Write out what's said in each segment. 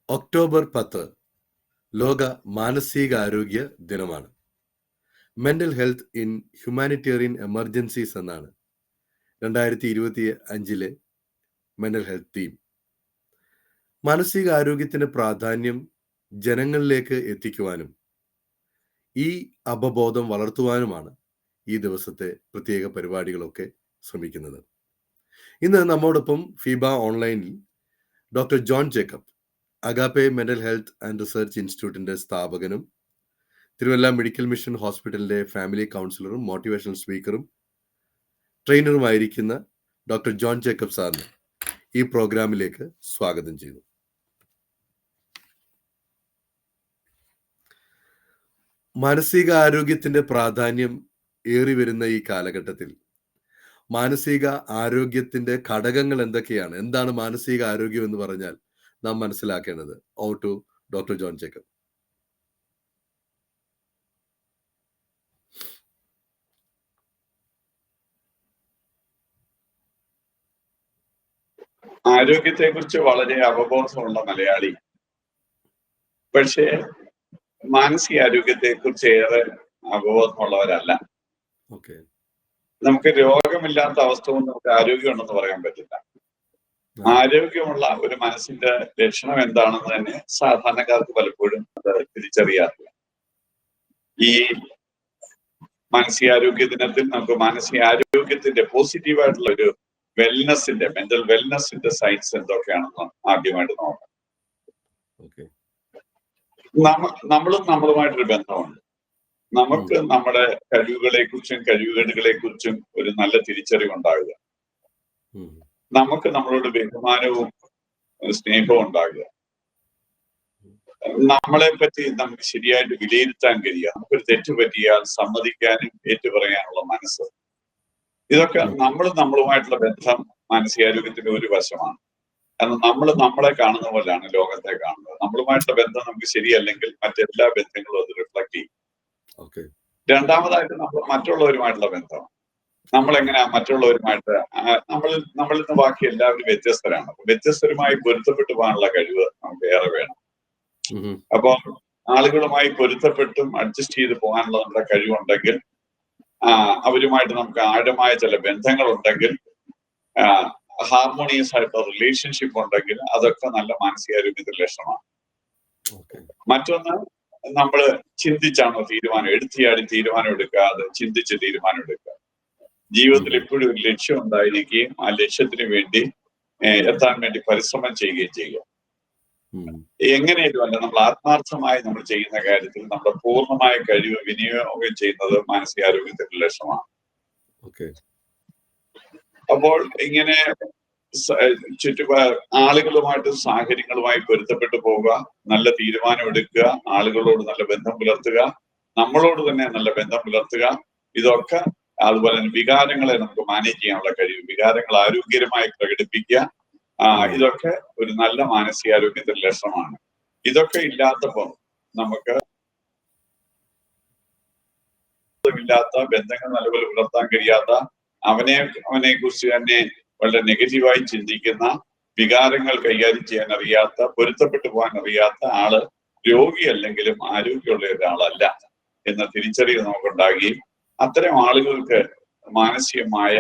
October 10 ലോക മാനസികാരോഗ്യ ദിനമാണ്. Mental health in humanitarian emergencies എന്നാണ് 2025 മെന്റൽ ഹെൽത്ത് തീം. മാനസികാരോഗ്യത്തിന്റെ പ്രാധാന്യം ജനങ്ങളിലേക്ക് എത്തിക്കുവാനും ഈ അവബോധം വളർത്തുവാനുമാണ് ഈ ദിവസത്തെ പ്രത്യേക പരിപാടികളൊക്കെ ശ്രമിക്കുന്നത്. ഇന്ന് നമ്മോടൊപ്പം ഫീബ ഓൺലൈനിൽ doctor John Jacob, agape mental health and research ഇൻസ്റ്റിറ്റ്യൂട്ടിന്റെ സ്ഥാപകനും തിരുവല്ല മെഡിക്കൽ മിഷൻ ഹോസ്പിറ്റലിന്റെ ഫാമിലി കൗൺസിലറും മോട്ടിവേഷണൽ സ്പീക്കറും ട്രെയിനറുമായിരിക്കുന്ന ഡോക്ടർ ജോൺ ജേക്കബ് സാറിന് ഈ പ്രോഗ്രാമിലേക്ക് സ്വാഗതം ചെയ്യുന്നു. മാനസിക ആരോഗ്യത്തിന്റെ പ്രാധാന്യം ഏറി വരുന്ന ഈ കാലഘട്ടത്തിൽ മാനസിക ആരോഗ്യത്തിന്റെ ഘടകങ്ങൾ എന്തൊക്കെയാണ്? എന്താണ് മാനസിക ആരോഗ്യം എന്ന് പറഞ്ഞാൽ നാം മനസ്സിലാക്കേണ്ടത്? Over to doctor John Jacob. ആരോഗ്യത്തെ കുറിച്ച് വളരെ അവബോധമുള്ള മലയാളി, പക്ഷേ മാനസികാരോഗ്യത്തെ കുറിച്ച് ഏറെ അവബോധമുള്ളവരല്ല. ഓക്കെ. നമുക്ക് രോഗമില്ലാത്ത അവസ്ഥ കൊണ്ട് നമുക്ക് ആരോഗ്യമുണ്ടെന്ന് പറയാൻ പറ്റില്ല. ആരോഗ്യമുള്ള ഒരു മനസ്സിന്റെ ലക്ഷണം എന്താണെന്ന് തന്നെ സാധാരണക്കാർക്ക് പലപ്പോഴും അത് തിരിച്ചറിയാറില്ല. ഈ മാനസികാരോഗ്യ ദിനത്തിൽ നമുക്ക് മാനസികാരോഗ്യത്തിന്റെ പോസിറ്റീവായിട്ടുള്ള ഒരു വെൽനെസിന്റെ, മെന്റൽ വെൽനെസിന്റെ സയൻസ് എന്തൊക്കെയാണെന്ന് ആദ്യമായിട്ട് നോക്കാം. നമ്മളുമായിട്ടൊരു ബന്ധമുണ്ട്. നമുക്ക് നമ്മുടെ കഴിവുകളെ കുറിച്ചും കഴിവുകേടുകളെ കുറിച്ചും ഒരു നല്ല തിരിച്ചറിവുണ്ടാകുക, നമുക്ക് നമ്മളോട് ബഹുമാനവും സ്നേഹവും ഉണ്ടാകുക, നമ്മളെ പറ്റി നമുക്ക് ശരിയായിട്ട് വിലയിരുത്താൻ കഴിയുക, നമുക്കൊരു തെറ്റ് പറ്റിയാൽ സമ്മതിക്കാനും ഏറ്റുപറയാനുള്ള മനസ്സ്, ഇതൊക്കെ നമ്മളുമായിട്ടുള്ള ബന്ധം മാനസികാരോഗ്യത്തിന്റെ ഒരു വശമാണ്. കാരണം നമ്മളെ കാണുന്ന പോലെയാണ് ലോകത്തെ കാണുന്നത്. നമ്മളുമായിട്ടുള്ള ബന്ധം നമുക്ക് ശരിയല്ലെങ്കിൽ മറ്റെല്ലാ ബന്ധങ്ങളും അത് റിഫ്ലക്ട് ചെയ്യും. രണ്ടാമതായിട്ട് നമ്മൾ മറ്റുള്ളവരുമായിട്ടുള്ള ബന്ധം. നമ്മളെങ്ങനെയാ മറ്റുള്ളവരുമായിട്ട് നമ്മളിൽ നിന്ന് ബാക്കി എല്ലാവരും വ്യത്യസ്തരാണ്. വ്യത്യസ്തരുമായി പൊരുത്തപ്പെട്ടു പോകാനുള്ള കഴിവ് നമുക്ക് ഏറെ വേണം. അപ്പൊ ആളുകളുമായി പൊരുത്തപ്പെട്ടും അഡ്ജസ്റ്റ് ചെയ്ത് പോകാനുള്ള നമ്മുടെ കഴിവുണ്ടെങ്കിൽ, അവരുമായിട്ട് നമുക്ക് ആഴമായ ചില ബന്ധങ്ങളുണ്ടെങ്കിൽ, ഹാർമോണിയസ് ആയിട്ടുള്ള റിലേഷൻഷിപ്പ് ഉണ്ടെങ്കിൽ, അതൊക്കെ നല്ല മാനസികാരോഗ്യത്തിന്റെ ലക്ഷണമാണ്. മറ്റൊന്ന്, നമ്മൾ ചിന്തിച്ചാണോ തീരുമാനം, എടുത്തിയാടി തീരുമാനം എടുക്കാതെ ചിന്തിച്ച് തീരുമാനം എടുക്കുക. ജീവിതത്തിൽ എപ്പോഴും ഒരു ലക്ഷ്യം ഉണ്ടായിരിക്കുകയും ആ ലക്ഷ്യത്തിന് വേണ്ടി എത്താൻ വേണ്ടി പരിശ്രമം ചെയ്യുകയും ചെയ്യുക. എങ്ങനെയും അല്ല, നമ്മൾ ആത്മാർത്ഥമായി നമ്മൾ ചെയ്യുന്ന കാര്യത്തിൽ നമ്മുടെ പൂർണ്ണമായ കഴിവ് വിനിയോഗം ചെയ്യുന്നത് മാനസികാരോഗ്യത്തിന്റെ ലക്ഷണമാണ്. അപ്പോൾ ഇങ്ങനെ ആളുകളുമായിട്ട് സാഹചര്യങ്ങളുമായി പൊരുത്തപ്പെട്ടു പോവുക, നല്ല തീരുമാനം എടുക്കുക, ആളുകളോട് നല്ല ബന്ധം പുലർത്തുക, നമ്മളോട് തന്നെ നല്ല ബന്ധം പുലർത്തുക, ഇതൊക്കെ, അതുപോലെ തന്നെ വികാരങ്ങളെ നമുക്ക് മാനേജ് ചെയ്യാനുള്ള കഴിവ്, വികാരങ്ങൾ ആരോഗ്യകരമായി പ്രകടിപ്പിക്കുക, ഇതൊക്കെ ഒരു നല്ല മാനസികാരോഗ്യത്തിന്റെ ലക്ഷണമാണ്. ഇതൊക്കെ ഇല്ലാത്തപ്പോൾ നമുക്ക് ബന്ധങ്ങൾ നല്ലപോലെ പുലർത്താൻ കഴിയാത്ത, അവനെ കുറിച്ച് തന്നെ വളരെ നെഗറ്റീവായി ചിന്തിക്കുന്ന, വികാരങ്ങൾ കൈകാര്യം ചെയ്യാൻ അറിയാത്ത, പൊരുത്തപ്പെട്ടു പോകാൻ അറിയാത്ത ആള് രോഗിയല്ലെങ്കിലും ആരോഗ്യമുള്ള ഒരാളല്ല എന്ന തിരിച്ചറിവ് നമുക്കുണ്ടാകുകയും അത്തരം ആളുകൾക്ക് മാനസികമായ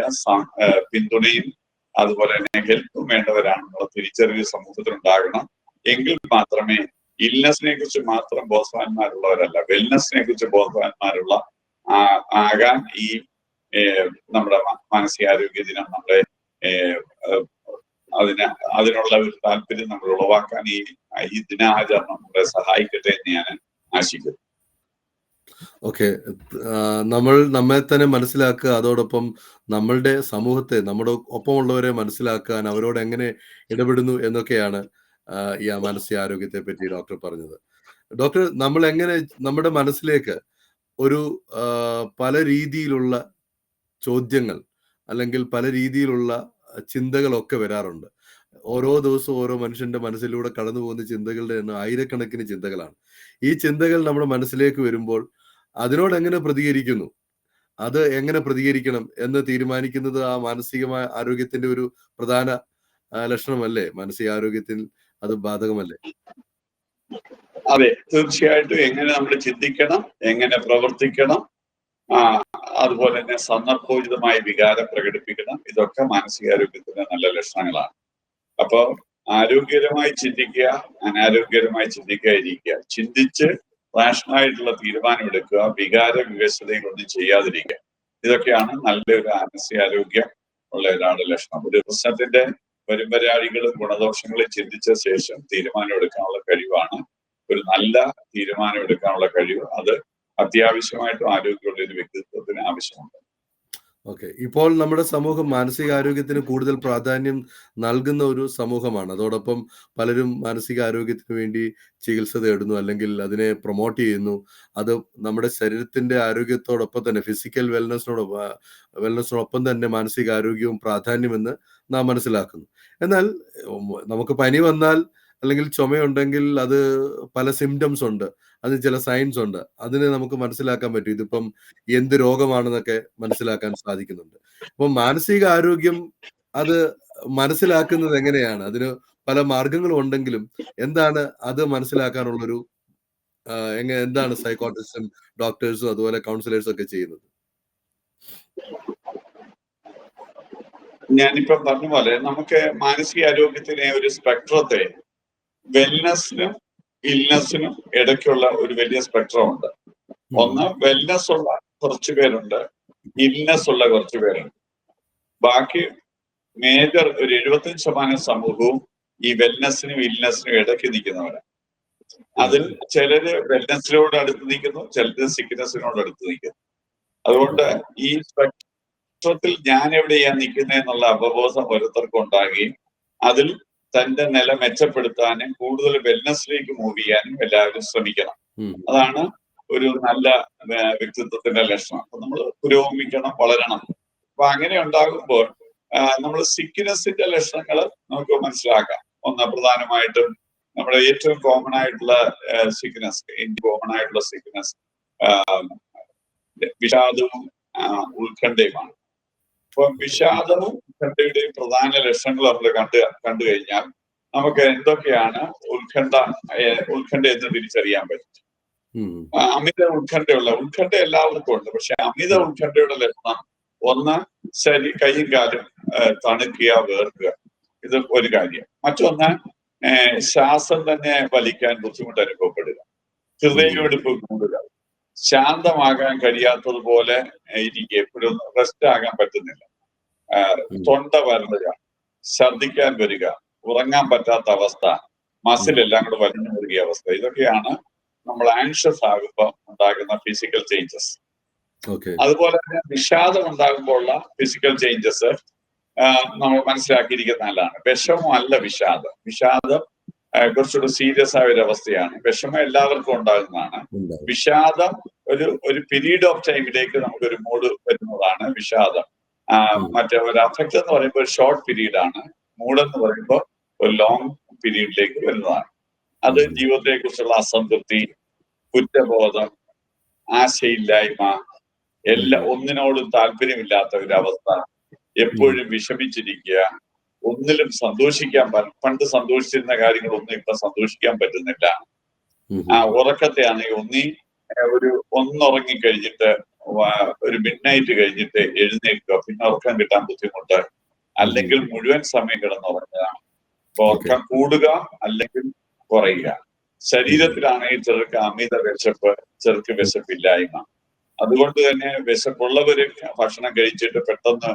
പിന്തുണയും അതുപോലെ തന്നെ ഹെൽപ്പും വേണ്ടവരാണെന്നുള്ള തിരിച്ചറിവ് സമൂഹത്തിൽ ഉണ്ടാകണം. എങ്കിൽ മാത്രമേ ഇൽനെസിനെ കുറിച്ച് മാത്രം ബോധവാന്മാരുള്ളവരല്ല, വെൽനെസിനെ കുറിച്ച് ബോധവാന്മാരുള്ള ആകാൻ ഈ നമ്മുടെ മാനസികാരോഗ്യ ദിനം നമ്മളെ അതിനുള്ള ഒരു താല്പര്യം നമ്മൾ ഉളവാക്കാൻ ഈ ദിനാചരണം നമ്മളെ സഹായിക്കട്ടെ എന്ന് ഞാൻ ആശിക്കുന്നു. ഓക്കെ. നമ്മെ തന്നെ മനസ്സിലാക്കുക, അതോടൊപ്പം നമ്മളുടെ സമൂഹത്തെ, നമ്മുടെ ഒപ്പമുള്ളവരെ മനസ്സിലാക്കാൻ, അവരോട് എങ്ങനെ ഇടപെടുന്നു എന്നൊക്കെയാണ് ഈ മാനസികാരോഗ്യത്തെ പറ്റി ഡോക്ടർ പറഞ്ഞത്. ഡോക്ടർ, നമ്മൾ എങ്ങനെ നമ്മുടെ മനസ്സിലേക്ക് ഒരു പല രീതിയിലുള്ള ചോദ്യങ്ങൾ അല്ലെങ്കിൽ പല രീതിയിലുള്ള ചിന്തകളൊക്കെ വരാറുണ്ട്. ഓരോ ദിവസവും ഓരോ മനുഷ്യന്റെ മനസ്സിലൂടെ കടന്നു പോകുന്ന ചിന്തകളുടെ എണ്ണം ആയിരക്കണക്കിന് ചിന്തകളാണ്. ഈ ചിന്തകൾ നമ്മുടെ മനസ്സിലേക്ക് വരുമ്പോൾ അതിനോട് എങ്ങനെ പ്രതികരിക്കുന്നു, അത് എങ്ങനെ പ്രതികരിക്കണം എന്ന് തീരുമാനിക്കുന്നത് ആ മാനസികമായ ആരോഗ്യത്തിന്റെ ഒരു പ്രധാന ലക്ഷണമല്ലേ? മാനസികാരോഗ്യത്തിൽ അത് ബാധകമല്ലേ? അതെ, തീർച്ചയായിട്ടും എങ്ങനെ നമ്മൾ ചിന്തിക്കണം, എങ്ങനെ പ്രവർത്തിക്കണം, ആ അതുപോലെ തന്നെ സന്ദർഭോചിതമായ വികാരം പ്രകടിപ്പിക്കണം. ഇതൊക്കെ മാനസികാരോഗ്യത്തിന്റെ നല്ല ലക്ഷണങ്ങളാണ്. അപ്പൊ ആരോഗ്യകരമായി ചിന്തിക്കുക, അനാരോഗ്യകരമായി ചിന്തിക്കാതിരിക്കുക, ചിന്തിച്ച് റാഷണലായിട്ടുള്ള തീരുമാനമെടുക്കുക, വികാര വിവശതകളൊന്നും ചെയ്യാതിരിക്കുക. ഇതൊക്കെയാണ് നല്ലൊരു മാനസികാരോഗ്യം ഉള്ള ഒരാളുടെ ലക്ഷണം. ഒരു പ്രശ്നത്തിന്റെ വരുംവരാഴികളും ഗുണദോഷങ്ങളും ചിന്തിച്ച ശേഷം തീരുമാനമെടുക്കാനുള്ള കഴിവാണ് ഒരു നല്ല തീരുമാനമെടുക്കാനുള്ള കഴിവ്. അത് അത്യാവശ്യമായിട്ടും ആരോഗ്യമുള്ള ഒരു വ്യക്തിത്വത്തിന് ആവശ്യമുണ്ട്. ഓക്കെ. ഇപ്പോൾ നമ്മുടെ സമൂഹം മാനസികാരോഗ്യത്തിന് കൂടുതൽ പ്രാധാന്യം നൽകുന്ന ഒരു സമൂഹമാണ്. അതോടൊപ്പം പലരും മാനസികാരോഗ്യത്തിന് വേണ്ടി ചികിത്സ തേടുന്നു, അല്ലെങ്കിൽ അതിനെ പ്രൊമോട്ട് ചെയ്യുന്നു. അത് നമ്മുടെ ശരീരത്തിന്റെ ആരോഗ്യത്തോടൊപ്പം തന്നെ ഫിസിക്കൽ വെൽനസിനോടൊപ്പം തന്നെ മാനസികാരോഗ്യവും പ്രാധാന്യമെന്ന് നാം മനസ്സിലാക്കുന്നു. എന്നാൽ നമുക്ക് പനി വന്നാൽ അല്ലെങ്കിൽ ചുമയുണ്ടെങ്കിൽ അത് പല സിംപ്റ്റംസ് ഉണ്ട്. അതിന് ചില സയൻസ് ഉണ്ട്. അതിന് നമുക്ക് മനസ്സിലാക്കാൻ പറ്റും. ഇതിപ്പം എന്ത് രോഗമാണെന്നൊക്കെ മനസ്സിലാക്കാൻ സാധിക്കുന്നുണ്ട്. അപ്പം മാനസിക ആരോഗ്യം അത് മനസ്സിലാക്കുന്നത് എങ്ങനെയാണ്? അതിന് പല മാർഗങ്ങളും ഉണ്ടെങ്കിലും എന്താണ് അത് മനസ്സിലാക്കാനുള്ളൊരു എന്താണ് സൈക്കോളജിസ്റ്റും ഡോക്ടേഴ്സും അതുപോലെ കൗൺസിലേഴ്സും ഒക്കെ ചെയ്യുന്നത്? ഞാനിപ്പം പറഞ്ഞ പോലെ നമുക്ക് മാനസികാരോഗ്യത്തിനെ ഒരു സ്പെക്ട്രത്തെ വെൽനെസ്സിനും ഇൽനെസ്സിനും ഇടയ്ക്കുള്ള ഒരു വലിയ സ്പെക്ട്രം ഉണ്ട്. ഒന്ന് വെൽനെസ് ഉള്ള കുറച്ചു പേരുണ്ട്, ഇൽനെസ് ഉള്ള കുറച്ചു പേരുണ്ട്. ബാക്കി മേജർ ഒരു 75% സമൂഹവും ഈ വെൽനെസ്സിനും ഇൽനെസ്സിനും ഇടയ്ക്ക് നിൽക്കുന്നവരാണ്. അതിൽ ചിലര് വെൽനെസ്സിനോട് അടുത്ത് നിൽക്കുന്നു, ചിലര് സിക്നെസ്സിനോട് അടുത്ത് നിൽക്കുന്നു. അതുകൊണ്ട് ഈ സ്പെക്ട്രത്തിൽ ഞാൻ എവിടെയാ നിൽക്കുന്നതെന്നുള്ള അവബോധം ഓരോരുത്തർക്കും ഉണ്ടാകുകയും അതിൽ തന്റെ നില മെച്ചപ്പെടുത്താനും കൂടുതൽ വെൽനെസ്സിലേക്ക് മൂവ് ചെയ്യാനും എല്ലാവരും ശ്രമിക്കണം. അതാണ് ഒരു നല്ല വ്യക്തിത്വത്തിന്റെ ലക്ഷണം. അപ്പൊ നമ്മൾ പുരോഗമിക്കണം, വളരണം. അപ്പൊ അങ്ങനെ ഉണ്ടാകുമ്പോൾ നമ്മൾ സിക്നെസ്സിന്റെ ലക്ഷണങ്ങൾ നമുക്ക് മനസ്സിലാക്കാം. ഒന്ന്, പ്രധാനമായിട്ടും നമ്മുടെ ഏറ്റവും കോമൺ ആയിട്ടുള്ള സിക്നെസ്, കോമൺ ആയിട്ടുള്ള സിക്നെസ് വിഷാദവും ഉത്കണ്ഠയുമാണ്. അപ്പൊ വിഷാദവും ഉത്കണ്ഠയുടെയും പ്രധാന ലക്ഷണങ്ങൾ നമ്മൾ കണ്ടു കഴിഞ്ഞാൽ നമുക്ക് എന്തൊക്കെയാണ് ഉത്കണ്ഠ എന്ന് തിരിച്ചറിയാൻ പറ്റും. അമിത ഉത്കണ്ഠ എല്ലാവർക്കും ഉണ്ട്. പക്ഷെ അമിത ഉത്കണ്ഠയുടെ ലക്ഷണം ഒന്ന്, കൈയും കാലും തണുക്കുക, വേർക്കുക. ഇത് ഒരു കാര്യം. മറ്റൊന്ന്, ശ്വാസം തന്നെ വലിക്കാൻ ബുദ്ധിമുട്ട് അനുഭവപ്പെടുക, ഹൃദയമെടുപ്പ് കൂടുക, ശാന്തമാകാൻ കഴിയാത്തതുപോലെ ഇരിക്കുക, എപ്പോഴും റെസ്റ്റ് ആകാൻ പറ്റുന്നില്ല, തൊണ്ട വരളുക, ഛർദിക്കാൻ വരിക, ഉറങ്ങാൻ പറ്റാത്ത അവസ്ഥ, മസിലെല്ലാം കൂടെ വലിഞ്ഞു മുറുകിയ അവസ്ഥ. ഇതൊക്കെയാണ് നമ്മൾ ആൻഷ്യസ് ആകുമ്പോൾ ഉണ്ടാകുന്ന ഫിസിക്കൽ ചേഞ്ചസ്. അതുപോലെ തന്നെ വിഷാദം ഉണ്ടാകുമ്പോൾ ഉള്ള ഫിസിക്കൽ ചേഞ്ചസ് നമ്മൾ മനസ്സിലാക്കിയിരിക്കുന്ന നല്ലതാണ്. വിഷമമല്ല വിഷാദം. വിഷാദം കുറച്ചുകൂടി സീരിയസ് ആയ ഒരു അവസ്ഥയാണ്. വിഷമം എല്ലാവർക്കും ഉണ്ടാകുന്നതാണ്. വിഷാദം ഒരു പീരീഡ് ഓഫ് ടൈമിലേക്ക് നമുക്കൊരു മൂഡ് വരുന്നതാണ് വിഷാദം. മറ്റേ ഒരു അഫക്റ്റ് എന്ന് പറയുമ്പോൾ ഒരു ഷോർട്ട് പീരീഡ് ആണ്. മൂഡ് എന്ന് പറയുമ്പോൾ ഒരു ലോങ് പീരീഡിലേക്ക് വരുന്നതാണ്. അത് ജീവിതത്തെ കുറിച്ചുള്ള അസംതൃപ്തി, കുറ്റബോധം, ആശയില്ലായ്മ, ഒന്നിനോടും താല്പര്യമില്ലാത്ത ഒരു അവസ്ഥ, എപ്പോഴും വിഷമിച്ചിരിക്കുക, ഒന്നിലും സന്തോഷിക്കാൻ പണ്ട് സന്തോഷിച്ചിരുന്ന കാര്യങ്ങളൊന്നും ഇപ്പൊ സന്തോഷിക്കാൻ പറ്റുന്നില്ല. ഉറക്കത്തെ ആണെങ്കിൽ ഒന്നുറങ്ങി കഴിഞ്ഞിട്ട് ഒരു മിഡ് നൈറ്റ് കഴിഞ്ഞിട്ട് എഴുന്നേൽക്കുക, പിന്നെ ഉറക്കം കിട്ടാൻ ബുദ്ധിമുട്ട്, അല്ലെങ്കിൽ മുഴുവൻ സമയം കിടന്നുറങ്ങുക. ഉറക്കം കൂടുക അല്ലെങ്കിൽ കുറയുക. ശരീരത്തിലാണെങ്കിൽ ചിലർക്ക് അമിത വിശപ്പ്, ചിലർക്ക് വിശപ്പില്ലായ്മ. അതുകൊണ്ട് തന്നെ വിശപ്പുള്ളവര് ഭക്ഷണം കഴിച്ചിട്ട് പെട്ടെന്ന്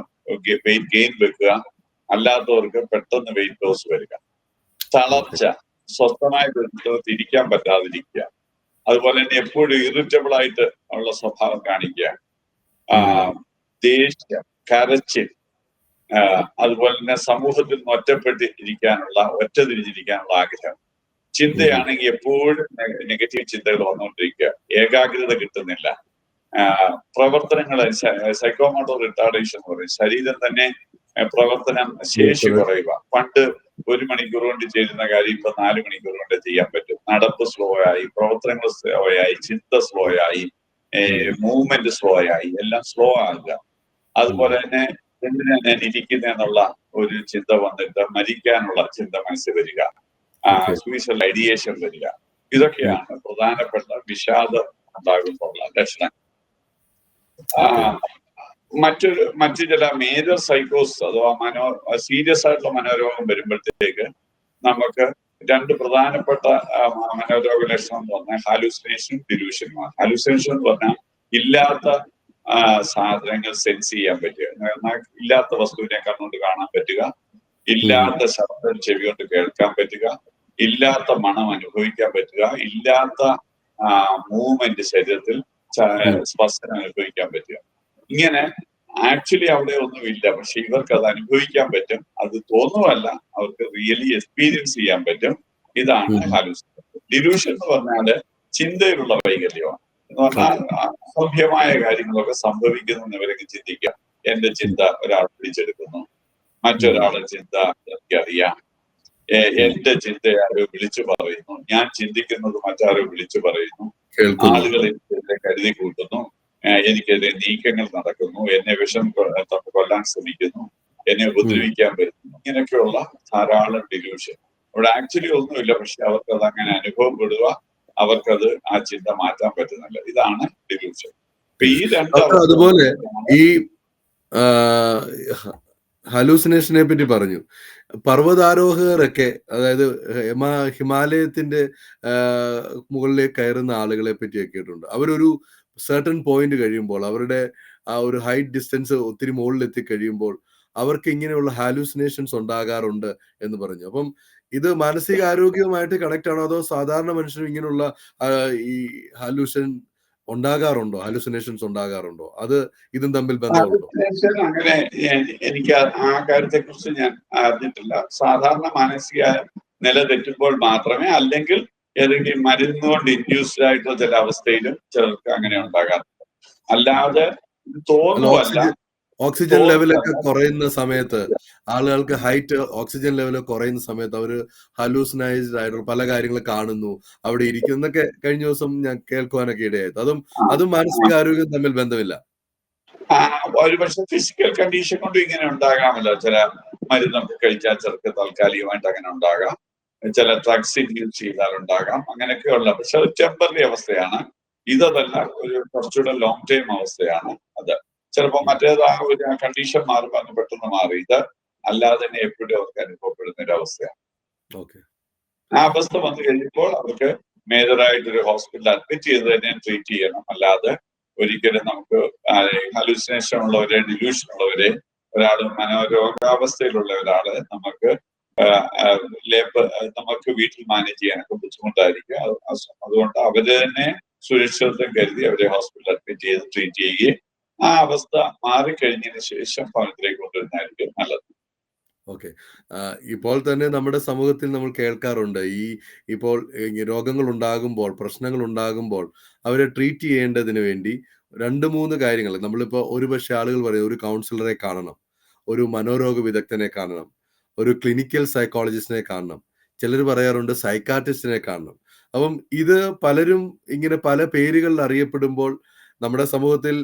വെയിറ്റ് ഗെയിൻ വെക്കുക, അല്ലാത്തവർക്ക് പെട്ടെന്ന് വെയിറ്റ് ലോസ് വരിക. തളർച്ച, സ്വസ്ഥമായ തിരിക്കാൻ പറ്റാതിരിക്കുക, അതുപോലെ തന്നെ എപ്പോഴും ഇറിറ്റബിൾ ആയിട്ട് ഉള്ള സ്വഭാവം കാണിക്കുക, ദേഷ്യം, കരച്ചിൽ, അതുപോലെ തന്നെ സമൂഹത്തിൽ നിന്ന് ഒറ്റതിരിഞ്ഞിരിക്കാനുള്ള ആഗ്രഹം. ചിന്തയാണെങ്കിൽ എപ്പോഴും നെഗറ്റീവ് ചിന്തകൾ വന്നുകൊണ്ടിരിക്കുക, ഏകാഗ്രത കിട്ടുന്നില്ല, പ്രവർത്തനങ്ങൾ സൈക്കോമോട്ടോർ റിട്ടാർഡേഷൻ എന്ന് പറയും, ശരീരം തന്നെ പ്രവർത്തനം ശേഷി കുറയുക. പണ്ട് 1 മണിക്കൂർ കൊണ്ട് ചെയ്യുന്ന കാര്യം ഇപ്പൊ 4 മണിക്കൂർ കൊണ്ട് ചെയ്യാൻ പറ്റും. നടപ്പ് സ്ലോ ആയി, പ്രവർത്തനങ്ങൾ സ്ലോ ആയി, ചിന്ത സ്ലോ ആയി, മൂവ്മെന്റ് സ്ലോ ആയി, എല്ലാം സ്ലോ ആകുക. അതുപോലെ തന്നെ എന്തിനാ ഞാൻ ഇരിക്കുന്നതെന്നുള്ള ഒരു ചിന്ത വന്നിട്ട് മരിക്കാനുള്ള ചിന്ത മനസ്സിൽ വരിക, സൂയിസൈഡൽ ഐഡിയേഷൻ വരിക. ഇതൊക്കെയാണ് പ്രധാനപ്പെട്ട വിഷാദം ഉണ്ടാകുമ്പോഴുള്ള ലക്ഷണങ്ങൾ. മറ്റു ചില മേജർ സൈക്കോസ് അഥവാ സീരിയസ് ആയിട്ടുള്ള മനോരോഗം വരുമ്പോഴത്തേക്ക് നമുക്ക് രണ്ട് പ്രധാനപ്പെട്ട മനോരോഗ ലക്ഷണം എന്ന് പറഞ്ഞാൽ ഹാലൂസിനേഷനും ഡിലൂഷനുമാണ്. ഹാലൂസിനേഷൻ എന്ന് പറഞ്ഞാൽ ഇല്ലാത്ത സാധനങ്ങൾ സെൻസ് ചെയ്യാൻ പറ്റുക, എന്നാൽ ഇല്ലാത്ത വസ്തുവിനെ കണ്ണുകൊണ്ട് കാണാൻ പറ്റുക, ഇല്ലാത്ത ശബ്ദം ചെവി കൊണ്ട് കേൾക്കാൻ പറ്റുക, ഇല്ലാത്ത മണം അനുഭവിക്കാൻ പറ്റുക, ഇല്ലാത്ത മൂവ്മെന്റ് ശരീരത്തിൽ സ്പർശനം അനുഭവിക്കാൻ പറ്റുക. ഇങ്ങനെ ആക്ച്വലി അവിടെ ഒന്നുമില്ല, പക്ഷെ ഇവർക്ക് അത് അനുഭവിക്കാൻ പറ്റും. അത് തോന്നുമല്ല, അവർക്ക് റിയലി എക്സ്പീരിയൻസ് ചെയ്യാൻ പറ്റും. ഇതാണ് ഹാലൂസിനേഷൻ. ഡിലൂഷൻ എന്ന് പറഞ്ഞാല് ചിന്തയിലുള്ള വൈകല്യമാണ്. എന്ന് പറഞ്ഞാൽ അസഭ്യമായ കാര്യങ്ങളൊക്കെ സംഭവിക്കുന്നു എന്ന് ഇവരൊക്കെ ചിന്തിക്കാം. എന്റെ ചിന്ത ഒരാൾ പിടിച്ചെടുക്കുന്നു, മറ്റൊരാളുടെ ചിന്ത എനിക്കറിയാം, എന്റെ ചിന്ത ആരോ വിളിച്ചു പറയുന്നു, ഞാൻ ചിന്തിക്കുന്നത് മറ്റാരോ വിളിച്ചു പറയുന്നു, ആളുകൾ എനിക്കെതിരെ കരുതി കൂട്ടുന്നു, എനിക്കെതിരെ നീക്കങ്ങൾ നടക്കുന്നു, എന്നെ വിഷം കൊല്ലാൻ ശ്രമിക്കുന്നു, എന്നെ ഉപദ്രവിക്കാൻ പറ്റുന്നു. ഇങ്ങനെയൊക്കെയുള്ള ധാരാളം ഡിലൂഷൻ. അവിടെ ആക്ച്വലി ഒന്നുമില്ല, പക്ഷെ അവർക്കത് അങ്ങനെ അനുഭവപ്പെടുക, അവർക്കത് ആ ചിന്ത മാറ്റാൻ പറ്റുന്നില്ല. ഇതാണ് ഡിലൂഷൻ. ഈ അതുപോലെ ഈ ഹലൂസിനേഷനെ പറ്റി പറഞ്ഞു. പർവ്വതാരോഹകരൊക്കെ, അതായത് ഹിമാലയത്തിന്റെ മുകളിലേക്ക് കയറുന്ന ആളുകളെ പറ്റിയൊക്കെ കേട്ടിട്ടുണ്ട്. അവരൊരു സർട്ടൺ പോയിന്റ് കഴിയുമ്പോൾ, അവരുടെ ആ ഒരു ഹൈറ്റ് ഡിസ്റ്റൻസ് ഒത്തിരി മുകളിൽ എത്തി കഴിയുമ്പോൾ അവർക്ക് ഇങ്ങനെയുള്ള ഹാലൂസിനേഷൻസ് ഉണ്ടാകാറുണ്ട് എന്ന് പറഞ്ഞു. അപ്പം ഇത് മാനസിക ആരോഗ്യവുമായിട്ട് കണക്ട് ആണോ, അതോ സാധാരണ മനുഷ്യനും ഇങ്ങനെയുള്ള ഈ ഹാലൂസിനേഷൻസ് ഉണ്ടാകാറുണ്ടോ? അത് ഇതും തമ്മിൽ ബന്ധമുണ്ടോ? അങ്ങനെ എനിക്ക് ആ കാര്യത്തെ കുറിച്ച് ഞാൻ അറിഞ്ഞിട്ടില്ല. സാധാരണ മാനസിക നില തെറ്റുമ്പോൾ മാത്രമേ, അല്ലെങ്കിൽ ഏതെങ്കിലും മരുന്നുകൊണ്ട് ഇൻഡ്യൂസ്ഡ് ആയിട്ടുള്ള ചില അവസ്ഥയിലും ചിലർക്ക് അങ്ങനെ ഉണ്ടാകാറുണ്ട്. അല്ലാതെ തോന്നുമല്ല. ഓക്സിജൻ ലെവലൊക്കെ കുറയുന്ന സമയത്ത്, ആളുകൾക്ക് ഓക്സിജൻ ലെവൽ കുറയുന്ന സമയത്ത് അവർ ഹലൂസിനൈസ്ഡ് ആയിട്ടുള്ള പല കാര്യങ്ങൾ കാണുന്നു, അവിടെ ഇരിക്കുന്നൊക്കെ കഴിഞ്ഞ ദിവസം ഞാൻ കേൾക്കുവാനൊക്കെ ഇടയായത്. അതും മാനസികാരോഗ്യം തമ്മിൽ ബന്ധമില്ല. ഒരു പക്ഷെ ഫിസിക്കൽ കണ്ടീഷൻ കൊണ്ട് ഇങ്ങനെ ഉണ്ടാകാമല്ലോ. ചില മരുന്നൊക്കെ കഴിച്ചാൽ ചിലർക്ക് താൽക്കാലികമായിട്ട് അങ്ങനെ ഉണ്ടാകാം, ചില ഡ്രഗ്സ് ഇൻഡ്യൂസ് ചെയ്താൽ ഉണ്ടാകാം, അങ്ങനെയൊക്കെയുള്ള. പക്ഷെ അത് ടെമ്പററി അവസ്ഥയാണ്. ഇതല്ല, ഒരു കുറച്ചുകൂടെ ലോങ് ടൈം അവസ്ഥയാണ് അത്. ചിലപ്പോൾ മറ്റേത് ആ ഒരു കണ്ടീഷൻ മാറുമ്പോൾ അങ്ങ് പെട്ടെന്ന് മാറി. ഇത് അല്ലാതെ തന്നെ എപ്പോഴും അവർക്ക് അനുഭവപ്പെടുന്ന ഒരു അവസ്ഥയാണ്. ആ അവസ്ഥ വന്നു കഴിയുമ്പോൾ അവർക്ക് മേജറായിട്ടൊരു ഹോസ്പിറ്റലിൽ അഡ്മിറ്റ് ചെയ്ത് തന്നെ ട്രീറ്റ് ചെയ്യണം. അല്ലാതെ ഒരിക്കലും നമുക്ക് ഹലൂസിനേഷൻ ഉള്ളവരെ, ഡിലൂഷൻ ഉള്ളവരെ, ഒരാൾ മനോരോഗാവസ്ഥയിലുള്ള ഒരാളെ നമുക്ക് വീട്ടിൽ മാനേജ് ചെയ്യാനൊക്കെ ബുദ്ധിമുട്ടായിരിക്കും. അതുകൊണ്ട് അവര് തന്നെ സുരക്ഷിതത്വം കരുതി അവരെ ഹോസ്പിറ്റലിൽ അഡ്മിറ്റ് ചെയ്ത് ട്രീറ്റ് ചെയ്യുകയും ആ അവസ്ഥ മാറിക്കഴിഞ്ഞതിന് ശേഷം ഭവനത്തിലേക്ക് കൊണ്ടുവരുന്നതായിരിക്കും നല്ലത്. ഓക്കെ. ഇപ്പോൾ തന്നെ നമ്മുടെ സമൂഹത്തിൽ നമ്മൾ കേൾക്കാറുണ്ട്, ഇപ്പോൾ രോഗങ്ങൾ ഉണ്ടാകുമ്പോൾ, പ്രശ്നങ്ങൾ ഉണ്ടാകുമ്പോൾ അവരെ ട്രീറ്റ് ചെയ്യേണ്ടതിന് വേണ്ടി 2-3 കാര്യങ്ങൾ നമ്മളിപ്പോൾ ഒരുപക്ഷെ ആളുകൾ പറയും, ഒരു കൗൺസിലറെ കാണണം, ഒരു മനോരോഗ വിദഗ്ധനെ കാണണം, ഒരു ക്ലിനിക്കൽ സൈക്കോളജിസ്റ്റിനെ കാണണം, ചിലർ പറയാറുണ്ട് സൈക്കാട്രിസ്റ്റിനെ കാണണം. അപ്പം ഇത് പലരും ഇങ്ങനെ പല പേരുകളിൽ അറിയപ്പെടുമ്പോൾ നമ്മുടെ സമൂഹത്തിൽ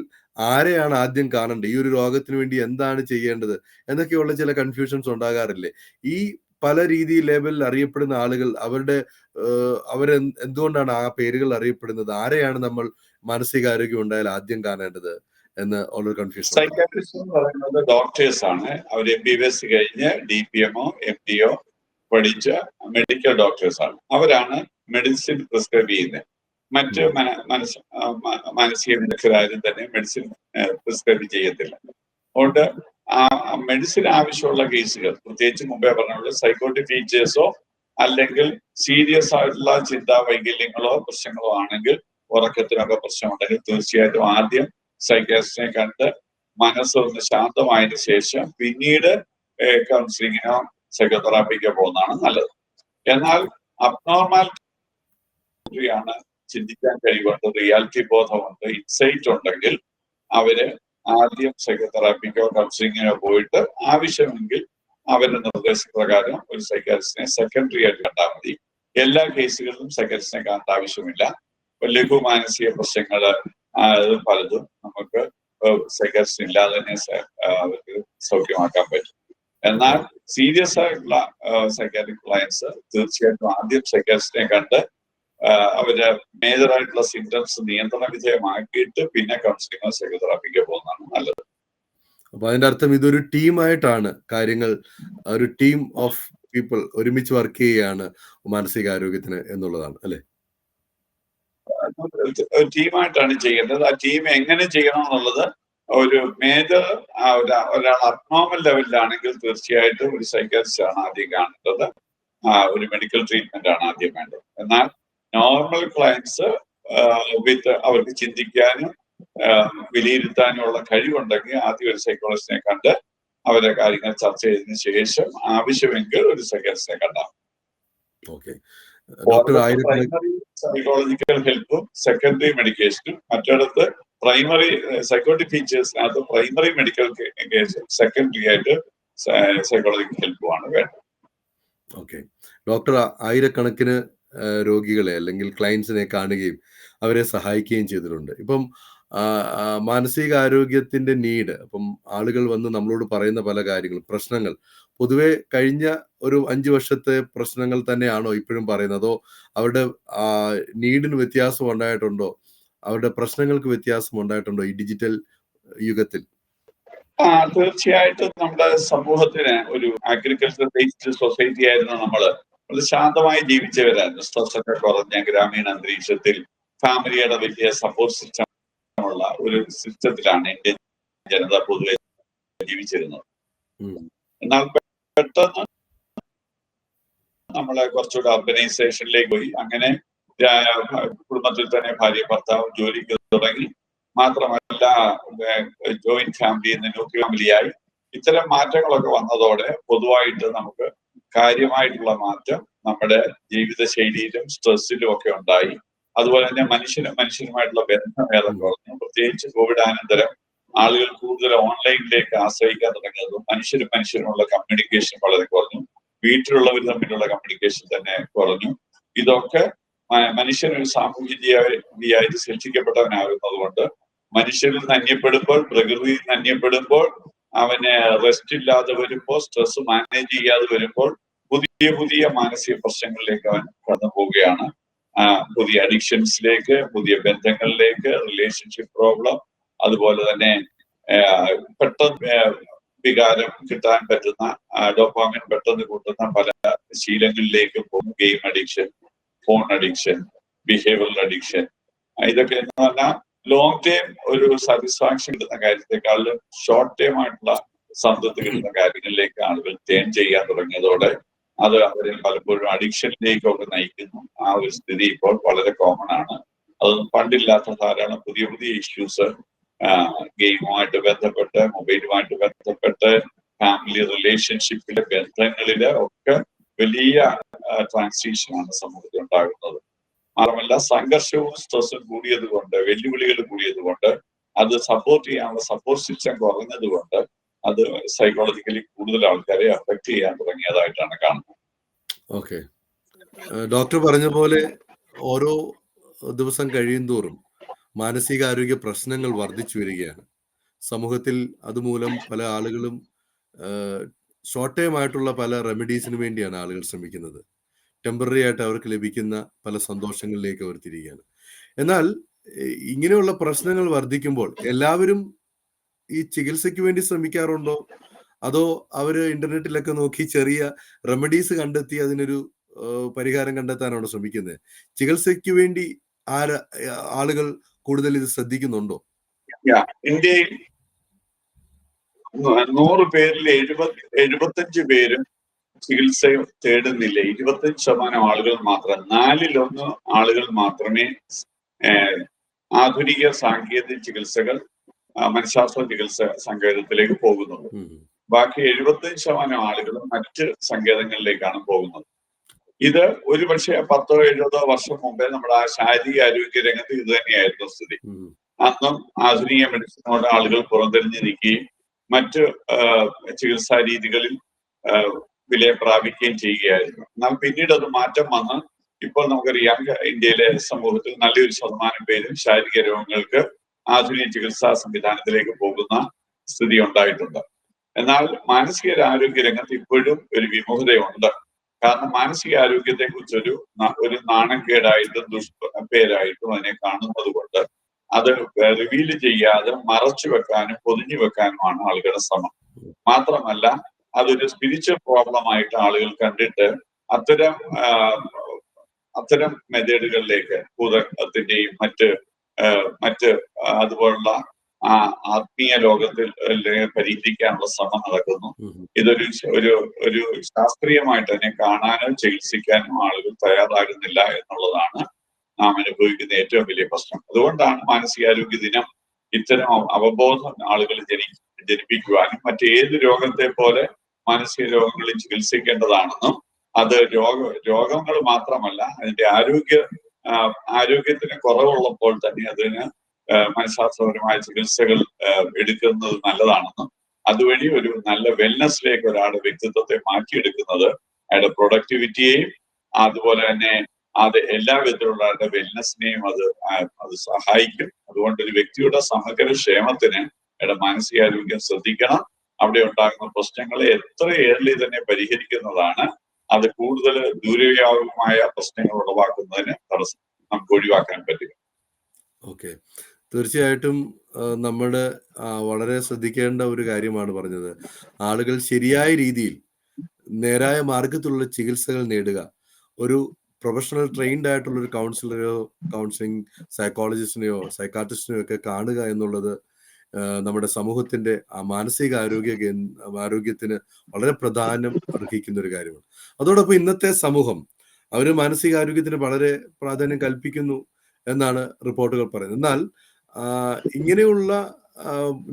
ആരെയാണ് ആദ്യം കാണേണ്ടത്, ഈ ഒരു രോഗത്തിന് വേണ്ടി എന്താണ് ചെയ്യേണ്ടത് എന്നൊക്കെയുള്ള ചില കൺഫ്യൂഷൻസ് ഉണ്ടാകാറില്ലേ? ഈ പല രീതിയിൽ ലേബലിൽ അറിയപ്പെടുന്ന ആളുകൾ എന്തുകൊണ്ടാണ് ആ പേരുകൾ അറിയപ്പെടുന്നത്? ആരെയാണ് നമ്മൾ മാനസികാരോഗ്യം ഉണ്ടായാൽ ആദ്യം കാണേണ്ടത് എന്ന് ഉള്ള കൺഫ്യൂഷൻ? സൈക്കാട്രിസ്റ്റ് എന്ന് പറയുന്നത് ഡോക്ടേഴ്സ് ആണ്. അവർ MBBS കഴിഞ്ഞ് DPMO MDO പഠിച്ച മെഡിക്കൽ ഡോക്ടേഴ്സ് ആണ്. അവരാണ് മെഡിസിൻ പ്രിസ്ക്രൈബ് ചെയ്യുന്നത്. മറ്റ് മാനസിക വിദഗ്ധരാരും തന്നെ മെഡിസിൻ പ്രിസ്ക്രൈബ് ചെയ്യത്തില്ല. അതുകൊണ്ട് മെഡിസിൻ ആവശ്യമുള്ള കേസുകൾ, പ്രത്യേകിച്ച് മുമ്പേ പറഞ്ഞ സൈക്കോട്ടിക് ഫീച്ചേഴ്സോ അല്ലെങ്കിൽ സീരിയസ് ആയിട്ടുള്ള ചിന്താ വൈകല്യങ്ങളോ പ്രശ്നങ്ങളോ ആണെങ്കിൽ, ഉറക്കത്തിനൊക്കെ പ്രശ്നമുണ്ടെങ്കിൽ തീർച്ചയായിട്ടും ആദ്യം സൈക്കാട്രിസ്റ്റിനെ കണ്ട് മനസ്സൊന്ന് ശാന്തമായതിനു ശേഷം പിന്നീട് കൗൺസിലിങ്ങിനോ സൈക്കോതെറാപ്പിക്കോ പോകുന്നതാണ് നല്ലത്. എന്നാൽ അബ്നോർമാലിറ്റിയാണ്, ചിന്തിക്കാൻ കഴിവുണ്ട്, റിയാലിറ്റി ബോധമുണ്ട്, ഇൻസൈറ്റ് ഉണ്ടെങ്കിൽ അവര് ആദ്യം സൈക്കോതെറാപ്പിക്കോ കൗൺസിലിങ്ങിനോ പോയിട്ട് ആവശ്യമെങ്കിൽ അവരുടെ നിർദ്ദേശപ്രകാരം ഒരു സൈക്കാട്രിസ്റ്റിനെ സെക്കൻഡറി ആയിട്ട് കണ്ടാൽ മതി. എല്ലാ കേസുകളിലും സൈക്കാട്രിസ്റ്റിനെ കാണേണ്ട ആവശ്യമില്ല. ലഘു മാനസിക പ്രശ്നങ്ങള് പലതും നമുക്ക് സൈക്കാട്രിസ്റ്റ് ഇല്ലാതെ തന്നെ അവർക്ക് സൗഖ്യമാക്കാൻ പറ്റും. എന്നാൽ സീരിയസ് ആയിട്ടുള്ള സൈക്കാട്രിക് ക്ലയൻസ് തീർച്ചയായിട്ടും ആദ്യം സൈക്കാട്രിസ്റ്റിനെ കണ്ട് അവരുടെ മേജറായിട്ടുള്ള സിംറ്റംസ് നിയന്ത്രണ വിധേയമാക്കിയിട്ട് പിന്നെ കൗൺസിലിംഗോ സൈക്കോതെറാപ്പിക്കോ പോകുന്നതാണ് നല്ലത്. അപ്പൊ അതിന്റെ അർത്ഥം ഇതൊരു ടീമായിട്ടാണ് കാര്യങ്ങൾ, ഒരു ടീം ഓഫ് പീപ്പിൾ ഒരുമിച്ച് വർക്ക് ചെയ്യുകയാണ് മാനസികാരോഗ്യത്തിന് എന്നുള്ളതാണ് അല്ലെ? ടീമായിട്ടാണ് ചെയ്യേണ്ടത്. ആ ടീം എങ്ങനെ ചെയ്യണം എന്നുള്ളത് ഒരു മേജർ ഒരാൾ അബ്നോർമൽ ലെവലിലാണെങ്കിൽ തീർച്ചയായിട്ടും ഒരു സൈക്കാട്രിസ്റ്റ് ആണ് ആദ്യം കാണേണ്ടത്. ഒരു മെഡിക്കൽ ട്രീറ്റ്മെന്റ് ആണ് ആദ്യം വേണ്ടത്. എന്നാൽ നോർമൽ ക്ലയൻസ് വിത്ത് അവർക്ക് ചിന്തിക്കാനും വിലയിരുത്താനുള്ള കഴിവുണ്ടെങ്കിൽ ആദ്യം ഒരു സൈക്കോളജിസ്റ്റിനെ കണ്ട് അവരെ കാര്യങ്ങൾ ചർച്ച ചെയ്തതിനു ശേഷം ആവശ്യമെങ്കിൽ ഒരു സൈക്കാട്രിസ്റ്റിനെ കണ്ടാൽ. പ്രൈമറി സൈക്കോളജിക്കൽ ഹെൽപ്പും സെക്കൻഡറി മെഡിക്കേഷനും, മറ്റിടത്ത് പ്രൈമറി സൈക്കോട്ടിക് ഫീച്ചേഴ്സിനകത്ത് പ്രൈമറി മെഡിക്കൽ കേസും സെക്കൻഡറി ആയിട്ട് സൈക്കോളജിക്കൽ ഹെൽപ്പുമാണ് വേണ്ടത്. ഓക്കെ. ഡോക്ടർ ആയിരക്കണക്കിന് രോഗികളെ അല്ലെങ്കിൽ ക്ലയൻസിനെ കാണുകയും അവരെ സഹായിക്കുകയും ചെയ്തിട്ടുണ്ട്. ഇപ്പം മാനസികാരോഗ്യത്തിന്റെ നീഡ്, അപ്പം ആളുകൾ വന്ന് നമ്മളോട് പറയുന്ന പല കാര്യങ്ങളും, പ്രശ്നങ്ങൾ പൊതുവെ കഴിഞ്ഞ ഒരു 5 വർഷത്തെ പ്രശ്നങ്ങൾ തന്നെയാണോ ഇപ്പോഴും പറയുന്നത്, അതോ അവരുടെ നീഡിന് വ്യത്യാസം ഉണ്ടായിട്ടുണ്ടോ, അവരുടെ പ്രശ്നങ്ങൾക്ക് വ്യത്യാസം ഉണ്ടായിട്ടുണ്ടോ ഈ ഡിജിറ്റൽ യുഗത്തിൽ? തീർച്ചയായിട്ടും നമ്മുടെ സമൂഹത്തിന് ഒരു അഗ്രികൾച്ചർ ബേസ്ഡ് സൊസൈറ്റി ആയിരുന്നു നമ്മള്. അത് ശാന്തമായി ജീവിച്ചവരായിരുന്നു. സ്ട്രെസ് ഒക്കെ കുറഞ്ഞ ഗ്രാമീണ അന്തരീക്ഷത്തിൽ ഫാമിലിയുടെ വലിയ സപ്പോർട്ട് സിസ്റ്റം ഉള്ള ഒരു സിസ്റ്റത്തിലാണ് ഇന്ത്യൻ ജനത പൊതുവെ ജീവിച്ചിരുന്നത്. എന്നാൽ പെട്ടെന്ന് നമ്മളെ കുറച്ചുകൂടെ അർബനൈസേഷനിലേക്ക് പോയി. അങ്ങനെ കുടുംബത്തിൽ തന്നെ ഭാര്യ ഭർത്താവ് ജോലിക്ക് തുടങ്ങി. മാത്രമല്ല ജോയിന്റ് ഫാമിലി ന്യൂക്ലിയർ ഫാമിലിയായി. ഇത്തരം മാറ്റങ്ങളൊക്കെ വന്നതോടെ പൊതുവായിട്ട് നമുക്ക് കാര്യമായിട്ടുള്ള മാറ്റം നമ്മുടെ ജീവിതശൈലിയിലും സ്ട്രെസ്സിലും ഒക്കെ ഉണ്ടായി. അതുപോലെ തന്നെ മനുഷ്യനുമായിട്ടുള്ള ബന്ധം ഏറെ കുറഞ്ഞു. പ്രത്യേകിച്ച് കോവിഡാനന്തരം ആളുകൾ കൂടുതൽ ഓൺലൈനിലേക്ക് ആശ്രയിക്കാൻ തുടങ്ങിയതും മനുഷ്യരുമുള്ള കമ്മ്യൂണിക്കേഷൻ വളരെ കുറഞ്ഞു. വീട്ടിലുള്ളവർ തമ്മിലുള്ള കമ്മ്യൂണിക്കേഷൻ തന്നെ കുറഞ്ഞു. ഇതൊക്കെ മനുഷ്യനൊരു സാമൂഹിക ജീവിയായിട്ട് സൃഷ്ടിക്കപ്പെട്ടവനാകുന്നത് കൊണ്ട് മനുഷ്യരിൽ നിന്ന് അന്യപ്പെടുമ്പോൾ, പ്രകൃതിയിൽ നിന്ന് അന്യപ്പെടുമ്പോൾ, അവന് റെസ്റ്റ് ഇല്ലാതെ വരുമ്പോൾ, സ്ട്രെസ് മാനേജ് ചെയ്യാതെ വരുമ്പോൾ പുതിയ പുതിയ മാനസിക പ്രശ്നങ്ങളിലേക്ക് അവൻ കടന്നു പോവുകയാണ്. പുതിയ അഡിക്ഷൻസിലേക്ക്, പുതിയ ബന്ധങ്ങളിലേക്ക്, റിലേഷൻഷിപ്പ് പ്രോബ്ലം, അതുപോലെ തന്നെ പെട്ടെന്ന് വികാരം കിട്ടാൻ പറ്റുന്ന ഡോപാമിൻ പെട്ടെന്ന് കൂട്ടുന്ന പല ശീലങ്ങളിലേക്ക് പോകും. Game addiction, phone addiction, behavioural addiction. ഇതൊക്കെ എന്ന് പറഞ്ഞാൽ ലോങ് ടൈം ഒരു സാറ്റിസ്ഫാക്ഷൻ കിട്ടുന്ന കാര്യത്തെക്കാളും ഷോർട്ട് ടൈം ആയിട്ടുള്ള സംതൃപ്തി കിട്ടുന്ന കാര്യങ്ങളിലേക്ക് ആളുകൾ ടേൺ ചെയ്യാൻ തുടങ്ങിയതോടെ അത് അവരെ പലപ്പോഴും അഡിക്ഷനിലേക്കൊക്കെ നയിക്കുന്നു. ആ ഒരു സ്ഥിതി ഇപ്പോൾ വളരെ കോമൺ ആണ്. അതൊന്നും പണ്ടില്ലാത്ത ധാരാളം പുതിയ പുതിയ ഇഷ്യൂസ് ഗെയിമുമായിട്ട് ബന്ധപ്പെട്ട്, മൊബൈലുമായിട്ട് ബന്ധപ്പെട്ട്, ഫാമിലി റിലേഷൻഷിപ്പിലെ ബന്ധങ്ങളില് ഒക്കെ വലിയ ട്രാൻസിഷനാണ് സമൂഹത്തിൽ ഉണ്ടാകുന്നത്. മാത്രമല്ല സംഘർഷവും സ്ട്രെസ്സും കൂടിയത് കൊണ്ട്, വെല്ലുവിളികൾ കൂടിയത് കൊണ്ട്, അത് സപ്പോർട്ട് ചെയ്യാനുള്ള സപ്പോർട്ട് സിസ്റ്റം കുറഞ്ഞത് കൊണ്ട് അത് സൈക്കോളജിക്കലി കൂടുതൽ ആൾക്കാരെ അഫക്ട് ചെയ്യാൻ തുടങ്ങിയതായിട്ടാണ് കാണുന്നത്. ഓക്കെ. ഡോക്ടർ പറഞ്ഞ പോലെ ഓരോ ദിവസം കഴിയുന്തോറും മാനസികാരോഗ്യ പ്രശ്നങ്ങൾ വർദ്ധിച്ചു വരികയാണ് സമൂഹത്തിൽ. അതുമൂലം പല ആളുകളും ഷോർട്ട് ടൈം ആയിട്ടുള്ള പല റെമഡീസിന് വേണ്ടിയാണ് ആളുകൾ ശ്രമിക്കുന്നത്. ടെമ്പററി ആയിട്ട് അവർക്ക് ലഭിക്കുന്ന പല സന്തോഷങ്ങളിലേക്ക് അവർ തിരികെയാണ്. എന്നാൽ ഇങ്ങനെയുള്ള പ്രശ്നങ്ങൾ വർദ്ധിക്കുമ്പോൾ എല്ലാവരും ഈ ചികിത്സയ്ക്ക് വേണ്ടി ശ്രമിക്കാറുണ്ടോ, അതോ അവര് ഇന്റർനെറ്റിലൊക്കെ നോക്കി ചെറിയ റെമഡീസ് കണ്ടെത്തി അതിനൊരു പരിഹാരം കണ്ടെത്താനാണോ ശ്രമിക്കുന്നത്? ചികിത്സയ്ക്ക് വേണ്ടി ആളുകൾ കൂടുതൽ ഇത് ശ്രദ്ധിക്കുന്നുണ്ടോ? ഇന്ത്യയിൽ 100 പേരിൽ 75 പേരും ചികിത്സ തേടുന്നില്ല. 25% ആളുകൾ മാത്രം, 4/1 ആളുകൾ മാത്രമേ ആധുനിക സാങ്കേതിക ചികിത്സകൾ, മനഃശാസ്ത്ര ചികിത്സ സങ്കേതത്തിലേക്ക് പോകുന്നുള്ളൂ. ബാക്കി 75% ആളുകളും മറ്റ് സങ്കേതങ്ങളിലേക്കാണ് പോകുന്നത്. ഇത് ഒരുപക്ഷെ 10 or 70 വർഷം മുമ്പേ നമ്മുടെ ആ ശാരീരിക ആരോഗ്യ രംഗത്ത് ഇത് തന്നെയായിരുന്നു സ്ഥിതി. അന്നും ആധുനിക മെഡിസിനോട് ആളുകൾ പുറംതിരിഞ്ഞിരിക്കുകയും മറ്റ് ചികിത്സാ രീതികളിൽ വിലയം പ്രാപിക്കുകയും ചെയ്യുകയായിരുന്നു. എന്നാൽ പിന്നീട് അത് മാറ്റം വന്ന് ഇപ്പോൾ നമുക്കറിയാം ഇന്ത്യയിലെ സമൂഹത്തിൽ നല്ലൊരു ശതമാനം പേരും ശാരീരിക രോഗങ്ങൾക്ക് ആധുനിക ചികിത്സാ സംവിധാനത്തിലേക്ക് പോകുന്ന സ്ഥിതി ഉണ്ടായിട്ടുണ്ട്. എന്നാൽ മാനസിക ആരോഗ്യ രംഗത്ത് ഇപ്പോഴും ഒരു വിമുഖതയുണ്ട്. കാരണം മാനസികാരോഗ്യത്തെ കുറിച്ചൊരു ഒരു നാണക്കേടായിട്ടും പേരായിട്ടും അതിനെ കാണുന്നത് കൊണ്ട് അത് റിവീൽ ചെയ്യാതെ മറച്ചു വെക്കാനും പൊതിഞ്ഞു വെക്കാനുമാണ് ആളുകളുടെ ശ്രമം. മാത്രമല്ല അതൊരു സ്പിരിച്വൽ പ്രോബ്ലം ആയിട്ട് ആളുകൾ കണ്ടിട്ട് അത്തരം അത്തരം മെത്തേഡുകളിലേക്ക് ഭൂതത്തിന്റെയും മറ്റ് അതുപോലുള്ള ആത്മീയ ലോകത്തിൽ പരിഹരിക്കാനുള്ള ശ്രമം നടക്കുന്നു. ഇതൊരു ഒരു ശാസ്ത്രീയമായിട്ട് തന്നെ കാണാനോ ചികിത്സിക്കാനോ ആളുകൾ തയ്യാറാകുന്നില്ല എന്നുള്ളതാണ് നാം അനുഭവിക്കുന്ന ഏറ്റവും വലിയ പ്രശ്നം. അതുകൊണ്ടാണ് മാനസികാരോഗ്യ ദിനം ഇത്തരം അവബോധം ആളുകൾ ജനിപ്പിക്കുവാനും മറ്റേത് രോഗത്തെ പോലെ മാനസിക രോഗങ്ങളിൽ ചികിത്സിക്കേണ്ടതാണെന്നും അത് രോഗങ്ങൾ മാത്രമല്ല അതിന്റെ ആരോഗ്യത്തിന് കുറവുള്ളപ്പോൾ തന്നെ അതിന് മനഃശാസ്ത്രപരമായ ചികിത്സകൾ എടുക്കുന്നത് നല്ലതാണെന്നും അതുവഴി ഒരു നല്ല വെൽനെസ്സിലേക്ക് ഒരാളുടെ വ്യക്തിത്വത്തെ മാറ്റിയെടുക്കുന്നത് അയാളുടെ പ്രൊഡക്ടിവിറ്റിയെയും അതുപോലെ തന്നെ അത് എല്ലാ വിധത്തിലുള്ള ആളുടെ വെൽനെസ്സിനെയും അത് സഹായിക്കും. അതുകൊണ്ട് ഒരു വ്യക്തിയുടെ സമഗ്ര ക്ഷേമത്തിന് അയാളുടെ മാനസികാരോഗ്യം ശ്രദ്ധിക്കണം. അവിടെ ഉണ്ടാകുന്ന പ്രശ്നങ്ങളെ എത്ര ഏർലി തന്നെ പരിഹരിക്കുന്നതാണ് അത് കൂടുതൽ ദൂരവ്യാപകമായ പ്രശ്നങ്ങൾ ഉളവാക്കുന്നതിന് തടസ്സം നമുക്ക് ഒഴിവാക്കാൻ പറ്റുക. ഓക്കെ, തീർച്ചയായിട്ടും നമ്മുടെ വളരെ ശ്രദ്ധിക്കേണ്ട ഒരു കാര്യമാണ് പറഞ്ഞത്. ആളുകൾ ശരിയായ രീതിയിൽ നേരായ മാർഗത്തിലുള്ള ചികിത്സകൾ നേടുക. ഒരു പ്രൊഫഷണൽ ട്രെയിൻഡ് ആയിട്ടുള്ള ഒരു കൗൺസിലിംഗ് സൈക്കോളജിസ്റ്റിനെയോ സൈക്കാട്രിസ്റ്റിനെയോ ഒക്കെ കാണുക എന്നുള്ളത് നമ്മുടെ സമൂഹത്തിന്റെ ആരോഗ്യത്തിന് വളരെ പ്രാധാന്യം അർഹിക്കുന്ന ഒരു കാര്യമാണ്. അതോടൊപ്പം ഇന്നത്തെ സമൂഹം അവര് മാനസികാരോഗ്യത്തിന് വളരെ പ്രാധാന്യം കൽപ്പിക്കുന്നു എന്നാണ് റിപ്പോർട്ടുകൾ പറയുന്നത്. എന്നാൽ ഇങ്ങനെയുള്ള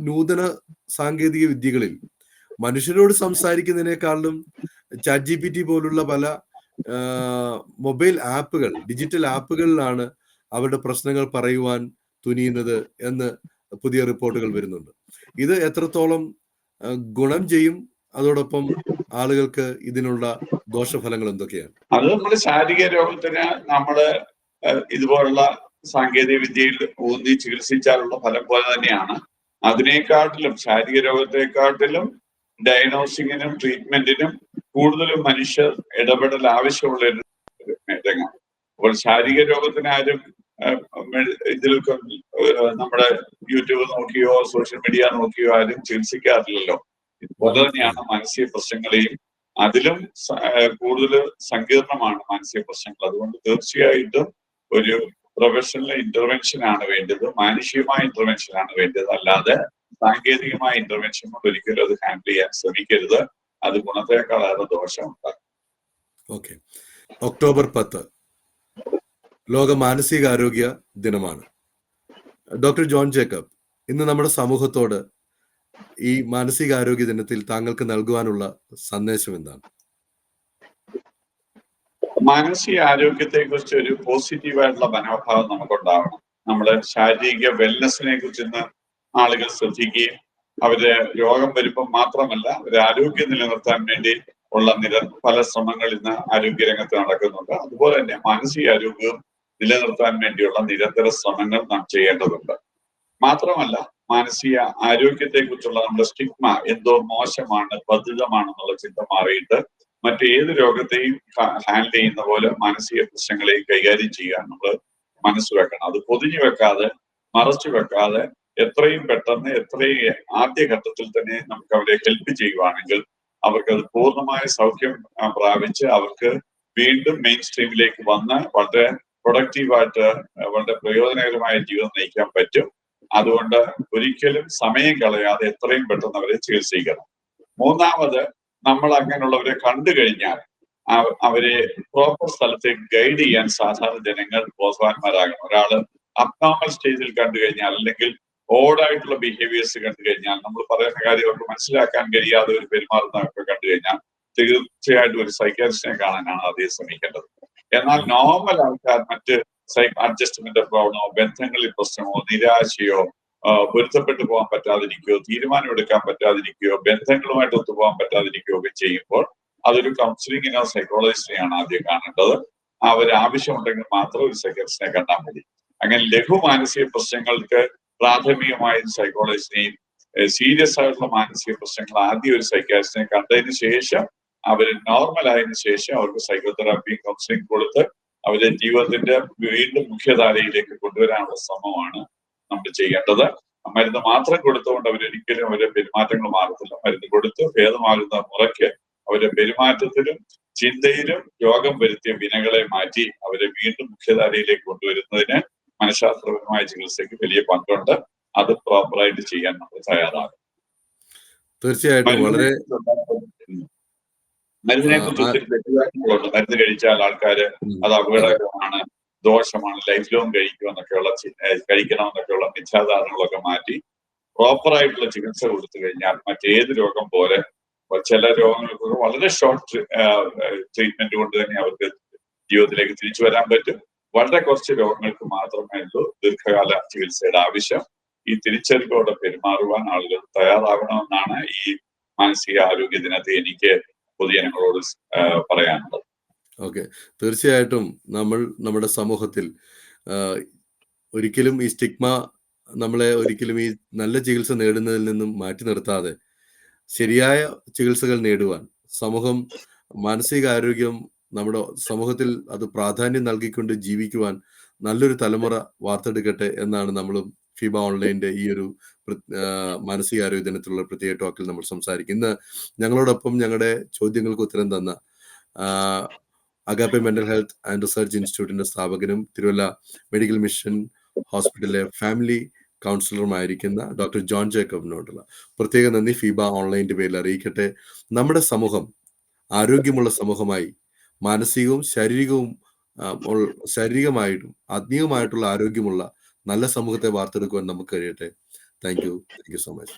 നൂതന സാങ്കേതിക വിദ്യകളിൽ മനുഷ്യരോട് സംസാരിക്കുന്നതിനേക്കാളും ChatGPT പോലുള്ള പല മൊബൈൽ ആപ്പുകൾ, ഡിജിറ്റൽ ആപ്പുകളിലാണ് അവരുടെ പ്രശ്നങ്ങൾ പറയുവാൻ തുനിയുന്നത് എന്ന് പുതിയ റിപ്പോർട്ടുകൾ വരുന്നുണ്ട്. ഇത് എത്രത്തോളം ഗുണം ചെയ്യും, അതോടൊപ്പം ആളുകൾക്ക് ഇതിനുള്ള ദോഷഫലങ്ങൾ എന്തൊക്കെയാണ്? അത് നമ്മുടെ ശാരീരിക രോഗത്തിന് നമ്മള് ഇതുപോലുള്ള സാങ്കേതിക വിദ്യയിൽ ഊന്നി ചികിത്സിച്ചാലുള്ള ഫലം പോലെ തന്നെയാണ്. അതിനെക്കാട്ടിലും ശാരീരിക രോഗത്തെക്കാട്ടിലും ഡയഗ്നോസിങ്ങിനും ട്രീറ്റ്മെന്റിനും കൂടുതലും മനുഷ്യർ ഇടപെടൽ ആവശ്യമുള്ള ഒരു രംഗമാണ്. അപ്പോൾ ശാരീരിക രോഗത്തിന് ആരും ഇതിൽ നമ്മുടെ യൂട്യൂബ് നോക്കിയോ സോഷ്യൽ മീഡിയ നോക്കിയോ ആരും ചികിത്സിക്കാറില്ലല്ലോ. ഇതുപോലെ തന്നെയാണ് മാനസിക പ്രശ്നങ്ങളെയും അതിലും കൂടുതൽ സങ്കീർണമാണ് മാനസിക പ്രശ്നങ്ങൾ. അതുകൊണ്ട് തീർച്ചയായിട്ടും ഒരു പ്രൊഫഷണൽ ഇന്റർവെൻഷൻ ആണ് വേണ്ടത്, മാനുഷികമായ ഇന്റർവെൻഷൻ ആണ് വേണ്ടത്. അല്ലാതെ സാങ്കേതികമായ ഇന്റർവെൻഷൻ കൊണ്ട് ഒരിക്കലും അത് ഹാൻഡിൽ ചെയ്യാൻ ശ്രമിക്കരുത്. അത് ഗുണത്തേക്കാളേറെ ദോഷമുണ്ടാകും. ഓക്കെ, ഒക്ടോബർ 10 ലോക മാനസികാരോഗ്യ ദിനമാണ്. ഡോക്ടർ ജോൺ ജേക്കബ്, ഇന്ന് നമ്മുടെ സമൂഹത്തോട് ഈ മാനസികാരോഗ്യ ദിനത്തിൽ താങ്കൾക്ക് നൽകുവാനുള്ള സന്ദേശം എന്താണ്? മാനസിക ആരോഗ്യത്തെ കുറിച്ച് ഒരു പോസിറ്റീവായിട്ടുള്ള മനോഭാവം നമുക്കുണ്ടാവണം. നമ്മുടെ ശാരീരിക വെൽനെസ്സിനെ കുറിച്ച് ഇന്ന് ആളുകൾ ശ്രദ്ധിക്കുകയും അവര് രോഗം വരുമ്പോൾ മാത്രമല്ല അവര് ആരോഗ്യം നിലനിർത്താൻ വേണ്ടി ഉള്ള പല ശ്രമങ്ങൾ ഇന്ന് ആരോഗ്യരംഗത്ത് നടക്കുന്നുണ്ട്. അതുപോലെ തന്നെ മാനസികാരോഗ്യം നിലനിർത്താൻ വേണ്ടിയുള്ള നിരന്തര ശ്രമങ്ങൾ നാം ചെയ്യേണ്ടതുണ്ട്. മാത്രമല്ല മാനസിക ആരോഗ്യത്തെ കുറിച്ചുള്ള നമ്മുടെ സ്റ്റിഗ്മ എന്തോ മോശമാണ്, ബധിതമാണെന്നുള്ള ചിന്ത മാറിയിട്ട് മറ്റേത് രോഗത്തെയും ഹാൻഡിൽ ചെയ്യുന്ന പോലെ മാനസിക പ്രശ്നങ്ങളെയും കൈകാര്യം ചെയ്യാൻ നമ്മൾ മനസ്സ് വെക്കണം. അത് പൊതിഞ്ഞു വെക്കാതെ മറച്ചു വെക്കാതെ എത്രയും പെട്ടെന്ന് എത്രയും ആദ്യഘട്ടത്തിൽ തന്നെ നമുക്ക് അവരെ ഹെൽപ്പ് ചെയ്യുവാണെങ്കിൽ അവർക്കത് പൂർണ്ണമായ സൗഖ്യം പ്രാപിച്ച് അവർക്ക് വീണ്ടും മെയിൻ സ്ട്രീമിലേക്ക് വന്ന് വളരെ പ്രൊഡക്റ്റീവായിട്ട് വളരെ പ്രയോജനകരമായ ജീവിതം നയിക്കാൻ പറ്റും. അതുകൊണ്ട് ഒരിക്കലും സമയം കളയാതെ എത്രയും പെട്ടെന്ന് അവരെ ചികിത്സിക്കണം. മൂന്നാമത്, നമ്മൾ അങ്ങനെയുള്ളവരെ കണ്ടു കഴിഞ്ഞാൽ അവരെ പ്രോപ്പർ സ്ഥലത്തേക്ക് ഗൈഡ് ചെയ്യാൻ സാധാരണ ജനങ്ങൾ ബോധവാന്മാരാകണം. ഒരാള് അബ്നോർമൽ സ്റ്റേജിൽ കണ്ടു കഴിഞ്ഞാൽ അല്ലെങ്കിൽ ഓഡായിട്ടുള്ള ബിഹേവിയേഴ്സ് കണ്ടു കഴിഞ്ഞാൽ, നമ്മൾ പറയുന്ന കാര്യങ്ങൾക്ക് മനസ്സിലാക്കാൻ കഴിയാതെ ഒരു പെരുമാറുന്നതൊക്കെ കണ്ടു കഴിഞ്ഞാൽ തീർച്ചയായിട്ടും ഒരു സൈക്കാട്രിസ്റ്റിനെ കാണാനാണ് ആദ്യം ശ്രമിക്കേണ്ടത്. എന്നാൽ നോർമൽ ആൾക്കാർ മറ്റ് അഡ്ജസ്റ്റ്മെന്റ് പ്രോബ്ലമോ ബന്ധങ്ങളിൽ പ്രശ്നമോ നിരാശയോ പൊരുത്തപ്പെട്ടു പോകാൻ പറ്റാതിരിക്കുകയോ തീരുമാനമെടുക്കാൻ പറ്റാതിരിക്കുകയോ ബന്ധങ്ങളുമായിട്ട് ഒത്തുപോകാൻ പറ്റാതിരിക്കുകയോ ഒക്കെ ചെയ്യുമ്പോൾ അതൊരു കൗൺസിലിങ്ങിനോ സൈക്കോളജിസ്റ്റിനെയാണ് ആദ്യം കാണേണ്ടത്. ആവശ്യമുണ്ടെങ്കിൽ മാത്രം ഒരു സൈക്കോളജിസ്റ്റിനെ കണ്ടാൽ മതി. അങ്ങനെ ലഘു മാനസിക പ്രശ്നങ്ങൾക്ക് പ്രാഥമികമായ സൈക്കോളജിസ്റ്റിനെയും സീരിയസ് ആയിട്ടുള്ള മാനസിക പ്രശ്നങ്ങൾ ആദ്യം ഒരു സൈക്കാട്രിസ്റ്റിനെ കണ്ടതിന് ശേഷം അവർ നോർമൽ ആയതിനു ശേഷം അവർക്ക് സൈക്കോതെറാപ്പി കൗൺസിലിംഗ് കൊടുത്ത് അവരെ ജീവിതത്തിന്റെ വീണ്ടും മുഖ്യധാരയിലേക്ക് കൊണ്ടുവരാനുള്ള ശ്രമമാണ് നമ്മൾ ചെയ്യേണ്ടത്. മരുന്ന് മാത്രം കൊടുത്തുകൊണ്ട് അവരൊരിക്കലും അവരുടെ പെരുമാറ്റങ്ങൾ മാറത്തില്ല. മരുന്ന് കൊടുത്ത് ഭേദമാകുന്ന മുറയ്ക്ക് അവരുടെ പെരുമാറ്റത്തിലും ചിന്തയിലും രോഗം വരുത്തിയ വിനകളെ മാറ്റി അവരെ വീണ്ടും മുഖ്യധാരയിലേക്ക് കൊണ്ടുവരുന്നതിന് മനഃശാസ്ത്രപരമായ ചികിത്സയ്ക്ക് വലിയ പങ്കുണ്ട്. അത് പ്രോപ്പറായിട്ട് ചെയ്യാൻ നമ്മൾ തയ്യാറാകും. തീർച്ചയായിട്ടും വളരെ മരുന്നിനെ കുറിച്ച് ഒത്തിരി തെറ്റിദ്ധാരണകളുണ്ട്. മരുന്ന് കഴിച്ചാൽ ആൾക്കാര് അത് അപകടകരമാണ്, ദോഷമാണ്, ലൈഫ് ലോങ് കഴിക്കണം എന്നൊക്കെയുള്ള മിഥ്യാധാരണകളൊക്കെ മാറ്റി പ്രോപ്പറായിട്ടുള്ള ചികിത്സ കൊടുത്തു കഴിഞ്ഞാൽ മറ്റേത് രോഗം പോലെ ചില രോഗങ്ങൾക്ക് വളരെ ഷോർട്ട് ട്രീറ്റ്മെന്റ് കൊണ്ട് തന്നെ അവർക്ക് ജീവിതത്തിലേക്ക് തിരിച്ചു വരാൻ പറ്റും. വളരെ കുറച്ച് രോഗങ്ങൾക്ക് മാത്രമേ ഉള്ളൂ ദീർഘകാല ചികിത്സയുടെ ആവശ്യം. ഈ തിരിച്ചറിവോടെ പെരുമാറുവാൻ ആളുകൾ തയ്യാറാകണമെന്നാണ് ഈ മാനസിക ആരോഗ്യ ദിനത്തെ എനിക്ക് പൊതുജനങ്ങളോട് പറയാനുള്ളത്. ഓക്കെ, തീർച്ചയായിട്ടും നമ്മൾ നമ്മുടെ സമൂഹത്തിൽ ഒരിക്കലും ഈ സ്റ്റിഗ്മ നമ്മളെ ഒരിക്കലും ഈ നല്ല ചികിത്സ നേടുന്നതിൽ നിന്നും മാറ്റി നിർത്താതെ ശരിയായ ചികിത്സകൾ നേടുവാൻ സമൂഹം മാനസികാരോഗ്യം നമ്മുടെ സമൂഹത്തിൽ അത് പ്രാധാന്യം നൽകിക്കൊണ്ട് ജീവിക്കുവാൻ നല്ലൊരു തലമുറ വാർത്തെടുക്കട്ടെ എന്നാണ് നമ്മളും ഫിബ ഓൺലൈൻ്റെ ഈ ഒരു മാനസികാരോഗ്യ ദിനത്തിലുള്ള പ്രത്യേക ടോക്കിൽ നമ്മൾ സംസാരിക്കും. ഇന്ന് ഞങ്ങളോടൊപ്പം ഞങ്ങളുടെ ചോദ്യങ്ങൾക്ക് ഉത്തരം തന്ന agape mental health and research ഇൻസ്റ്റിറ്റ്യൂട്ടിന്റെ സ്ഥാപകനും തിരുവല്ല മെഡിക്കൽ മിഷൻ ഹോസ്പിറ്റലിലെ ഫാമിലി കൗൺസിലറുമായിരിക്കുന്ന ഡോക്ടർ ജോൺ ജേക്കബിനോടുള്ള പ്രത്യേക നന്ദി ഫിബ ഓൺലൈൻ്റെ പേരിൽ അറിയിക്കട്ടെ. നമ്മുടെ സമൂഹം ആരോഗ്യമുള്ള സമൂഹമായി മാനസികവും ശാരീരികമായിട്ടും ആത്മീയമായിട്ടുള്ള ആരോഗ്യമുള്ള നല്ല സമൂഹത്തെ വാർത്തെടുക്കുവാൻ നമുക്ക് കഴിയട്ടെ. Thank you so much.